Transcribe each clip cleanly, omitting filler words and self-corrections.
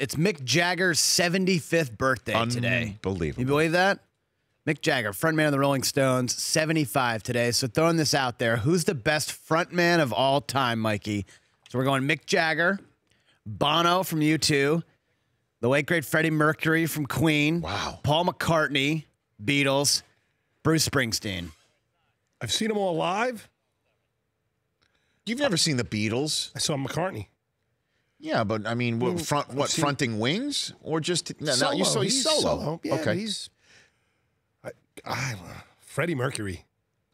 It's Mick Jagger's 75th birthday today. Unbelievable. You believe that? Mick Jagger, frontman of the Rolling Stones, 75 today. So throwing this out there, who's the best frontman of all time, Mikey? So we're going Mick Jagger, Bono from U2, the late great Freddie Mercury from Queen, wow, Paul McCartney, Beatles, Bruce Springsteen. I've seen them all live. You've never seen the Beatles? I saw McCartney. Yeah, but I mean, fronting Wings or just no, you saw he's solo. Yeah, okay, he's Freddie Mercury,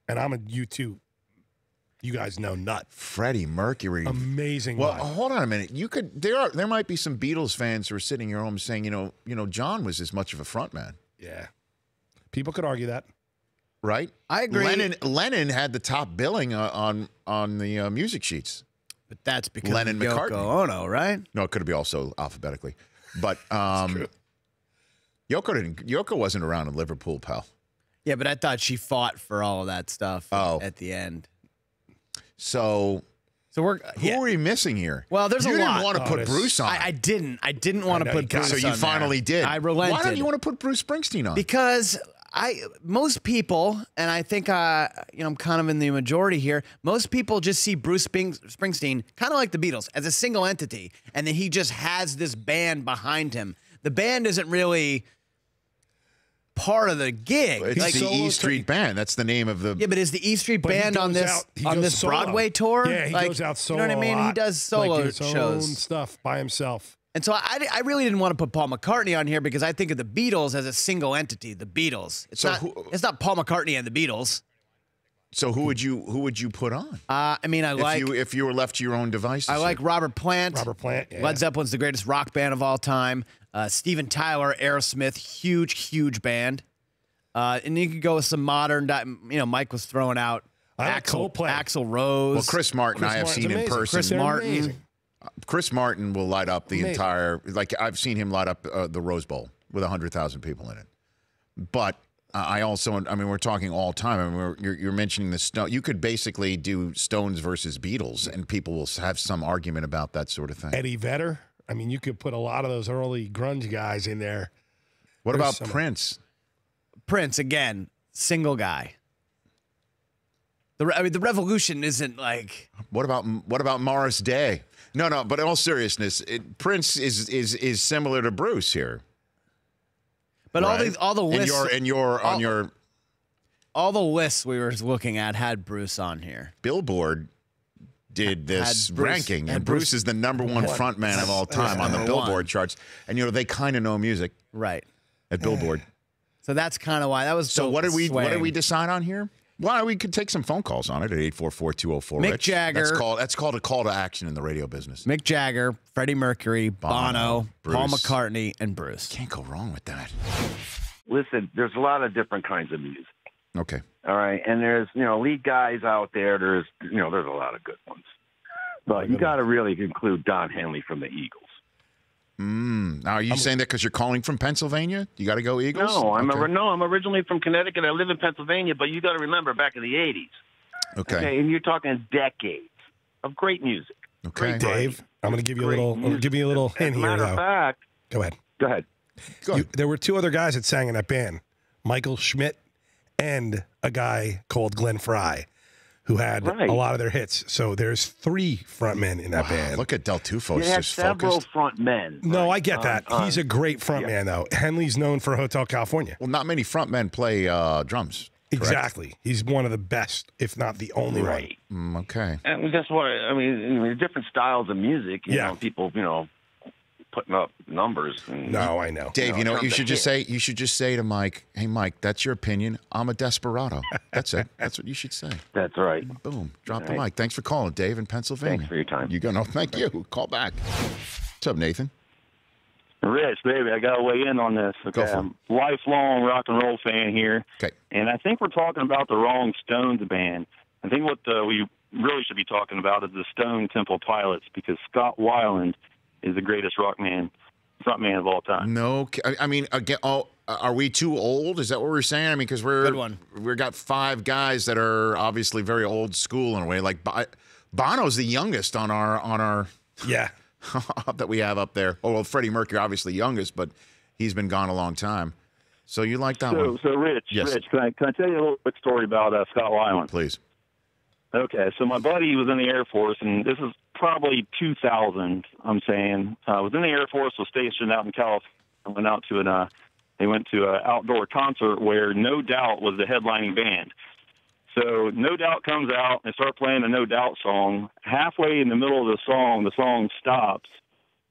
and I'm a U2. You guys know nut. Freddie Mercury, amazing. Well, live. hold on a minute. You could there might be some Beatles fans who are sitting here home saying, you know, John was as much of a frontman. Yeah, people could argue that. Right? I agree. Lennon had the top billing on the music sheets. But that's because Lennon of Yoko McCartney. Ono, right? No, it could be also alphabetically. But Yoko wasn't around in Liverpool, pal. Yeah, but I thought she fought for all of that stuff at the end. So we're who are we missing here? Well, there's a lot. You didn't want to put Bruce on. I didn't want to put Bruce on. So you finally did. I relented. Why don't you want to put Bruce Springsteen on? Because most people, and I think I'm kind of in the majority here. Most people just see Bruce Springsteen kind of like the Beatles as a single entity, and then he just has this band behind him. The band isn't really part of the gig. It's like the E Street Band. That's the name of the. Yeah, but is the E Street Band on this Broadway tour? Yeah, he goes out solo. You know what I mean? He does solo his shows, own stuff by himself. And so I really didn't want to put Paul McCartney on here because I think of the Beatles as a single entity. The Beatles. It's not Paul McCartney and the Beatles. So who would you put on? I mean, if you were left to your own devices. I like Robert Plant. Robert Plant. Yeah. Led Zeppelin's the greatest rock band of all time. Steven Tyler, Aerosmith, huge band. And you could go with some modern. Mike was throwing out Axl Rose. Well, Chris Martin, I have seen in person. Chris Martin. Amazing. Chris Martin will light up the entire. Like I've seen him light up the Rose Bowl with 100,000 people in it. But we're talking all time. I mean, you're mentioning the Stones. You could basically do Stones versus Beatles, and people will have some argument about that sort of thing. Eddie Vedder. I mean, you could put a lot of those early grunge guys in there. What about Prince? Prince, again, single guy. The revolution isn't like. What about Morris Day? No. But in all seriousness, Prince is similar to Bruce here. But right? all the lists all the lists we were looking at had Bruce on here. Billboard did this ranking, and Bruce is the #1 frontman of all time on the Billboard charts. And they kind of know music, right? At Billboard. So that's kind of why that was. So what did we decide on here? Well, we could take some phone calls on it at 844-204. Mick Jagger. That's called a call to action in the radio business. Mick Jagger, Freddie Mercury, Bono, Bruce. Paul McCartney, and Bruce. Can't go wrong with that. Listen, there's a lot of different kinds of music. Okay. All right, and there's lead guys out there. There's a lot of good ones, but you got to really include Don Henley from the Eagles. Now, are you saying that because you're calling from Pennsylvania? You got to go Eagles? No, I'm originally from Connecticut. I live in Pennsylvania, but you got to remember back in the '80s. Okay. And you're talking decades of great music. Okay, Dave, I'm going to give you a little hint here. Matter of fact, go ahead. Go ahead. There were two other guys that sang in that band, Michael Schmidt and a guy called Glenn Frey, who had a lot of their hits. So there's 3 frontmen in that band. Look at Del Tufo. You have several frontmen. No, I get that. He's a great frontman, though. Henley's known for Hotel California. Well, not many frontmen play drums. Correct? Exactly. He's one of the best, if not the only one. Okay. And that's why, different styles of music, people, putting up numbers. No, I know. Dave, you should just say. You should just say to Mike, "Hey, Mike, that's your opinion. I'm a desperado." That's it. That's what you should say. That's right. Boom. Drop the mic. Thanks for calling, Dave in Pennsylvania. Thanks for your time. You go. No, thank you. Call back. What's up, Nathan? Rich, baby, I got to weigh in on this. Okay, I'm a lifelong rock and roll fan here. Okay. And I think we're talking about the wrong Stones band. I think what we really should be talking about is the Stone Temple Pilots, because Scott Weiland is the greatest frontman of all time. No, I mean, again, are we too old? Is that what we're saying? I mean, because we've got 5 guys that are obviously very old school in a way. Like Bono's the youngest on our that we have up there. Oh, well, Freddie Mercury, obviously youngest, but he's been gone a long time. So you like that one? So Rich, Yes. Rich, can I tell you a little quick story about Scott Weiland? Please. Okay, so my buddy was in the Air Force, and this is probably 2000. I'm saying was in the Air Force, was stationed out in California. Went out to they went to an outdoor concert where No Doubt was the headlining band. So No Doubt comes out and start playing a No Doubt song. Halfway in the middle of the song stops.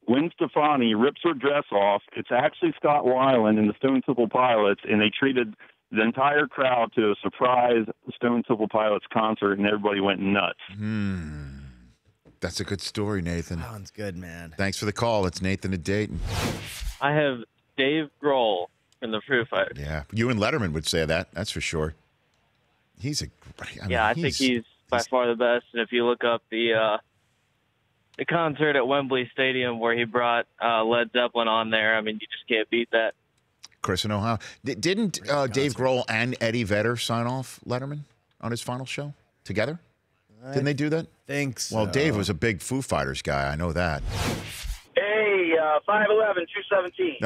Gwen Stefani rips her dress off. It's actually Scott Weiland and the Stone Temple Pilots, and they treated the entire crowd to a surprise Stone Temple Pilots concert, and everybody went nuts. That's a good story, Nathan. Sounds good, man. Thanks for the call. It's Nathan at Dayton. I have Dave Grohl from the Foo Fighters. Yeah, you and Letterman would say that. That's for sure. He's a great. I think he's by far the best. And if you look up the concert at Wembley Stadium where he brought Led Zeppelin on there, I mean, you just can't beat that. Chris and Ohio. Didn't Dave Grohl and Eddie Vedder sign off Letterman on his final show together? Didn't they do that? Think so. Well, Dave was a big Foo Fighters guy. I know that. Hey, 5'11", 217.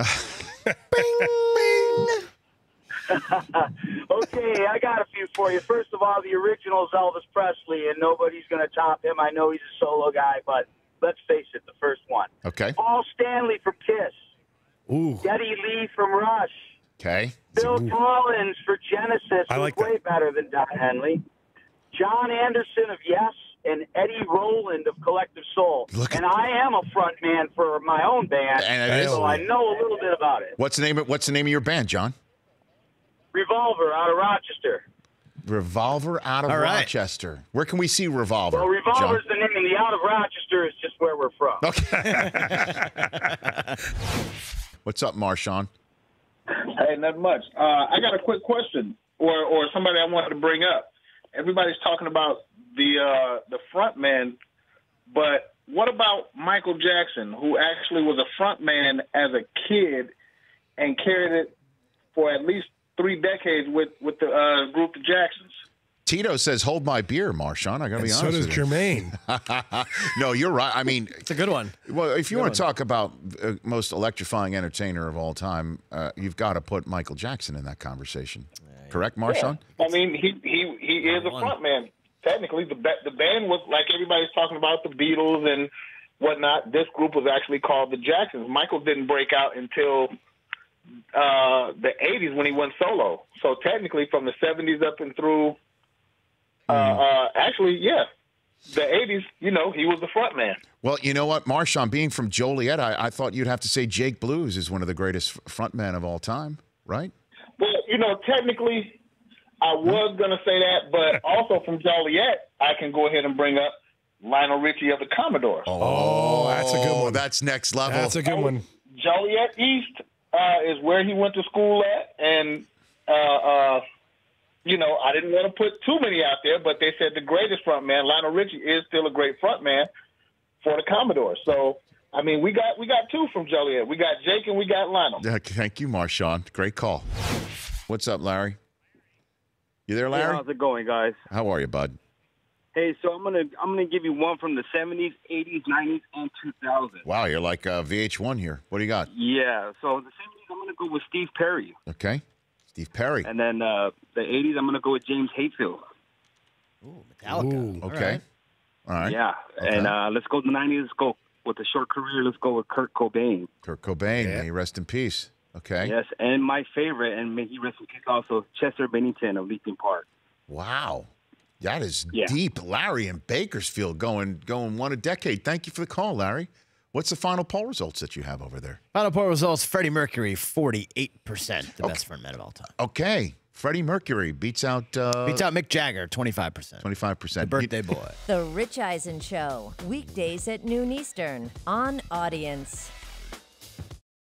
Okay, I got a few for you. First of all, the original is Elvis Presley, and nobody's going to top him. I know he's a solo guy, but let's face it, the first one. Okay. Paul Stanley from Kiss. Ooh. Geddy Lee from Rush. Okay. Bill Collins for Genesis, I like who's way better than Don Henley. John Anderson of Yes, and Eddie Rowland of Collective Soul. And I am a front man for my own band, so I know a little bit about it. What's the name of your band, John? Revolver out of Rochester. Revolver out of Rochester. Where can we see Revolver? Well, Revolver's the name, and the out of Rochester is just where we're from. Okay. What's up, Marshawn? Hey, not much. I got a quick question, or somebody I wanted to bring up. Everybody's talking about the frontman, but what about Michael Jackson, who actually was a frontman as a kid and carried it for at least 3 decades with the group the Jacksons? Tito says, "Hold my beer, Marshawn." I got to be honest. So does with you. Jermaine. No, you're right. I mean, it's a good one. Well, if you want to talk about most electrifying entertainer of all time, you've got to put Michael Jackson in that conversation. Correct, Marshawn? Yeah. I mean, he is a frontman. Technically, the band was, like everybody's talking about, the Beatles and whatnot. This group was actually called the Jacksons. Michael didn't break out until the 80s when he went solo. So technically, from the 70s up and through, actually, yeah, the 80s, he was the front man. Well, you know what, Marshawn, being from Joliet, I thought you'd have to say Jake Blues is one of the greatest frontmen of all time, right? Well, technically, I was going to say that, but also from Joliet, I can go ahead and bring up Lionel Richie of the Commodores. Oh, that's a good one. That's next level. That's a good one. Joliet East is where he went to school at, and I didn't want to put too many out there, but they said the greatest front man, Lionel Richie, is still a great front man for the Commodores. So, I mean, we got 2 from Joliet. We got Jake and we got Lionel. Thank you, Marshawn. Great call. What's up, Larry? You there, Larry? Hey, how's it going, guys? How are you, bud? Hey, so I'm gonna give you one from the 70s, 80s, 90s, and 2000s. Wow, you're like VH1 here. What do you got? Yeah, so the 70s, I'm gonna go with Steve Perry. Okay, Steve Perry. And then the 80s, I'm gonna go with James Hetfield. Ooh, Metallica. Ooh, okay. All right. Yeah, okay. And let's go to the 90s. Let's go with a short career. Let's go with Kurt Cobain. Kurt Cobain, may he rest in peace. Okay. Yes, and my favorite, and may he rest in peace also, Chester Bennington of Linkin Park. Wow. That is deep. Larry in Bakersfield going one a decade. Thank you for the call, Larry. What's the final poll results that you have over there? Final poll results, Freddie Mercury, 48%, the best frontman of all time. Okay. Freddie Mercury beats out Mick Jagger, 25%. 25%. The birthday boy. The Rich Eisen Show, weekdays at noon Eastern on Audience.